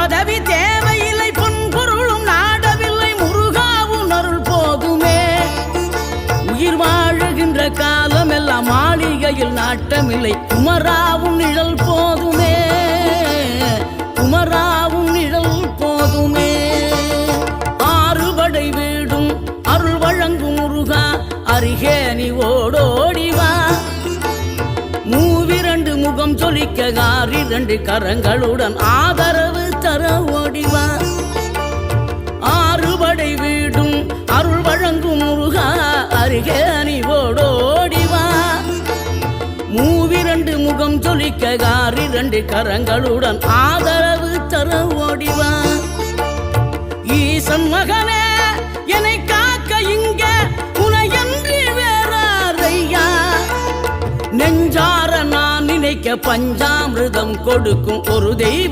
பதவி தேவையில்லை பொன்பொருளும் நாடவில்லை முருகாவும் அருள் போதுமே உயிர் வாழுகின்ற காலம் எல்லாம் மாளிகையில் நாட்டமில்லை குமராவும் நிழல் போதுமே குமராவும் நிழல் போதுமே ஆறுபடை வீடும் அருள் வழங்கும் முருகா அருகே நீ ஓடோடிவா மூவிரண்டு முகம் சொலிக்க ஆறிரண்டு கரங்களுடன் ஆதரவு தர ஓடிவா ஆறுபடை வீடும் அருள் வழங்கும் முருகா அருகே நீ ஓடோடிவா மூவிரண்டு முகம் சொலிக்க ஆறிரண்டு கரங்களுடன் ஆதரவு தர ஓடிவா ஈசன் மகனே என்னை காக்க இங்க உனையன்றி வேறாரையா நெஞ்சார நான் நினைக்க பஞ்சாமிர்தம் கொடுக்கும் ஒரு தெய்வம்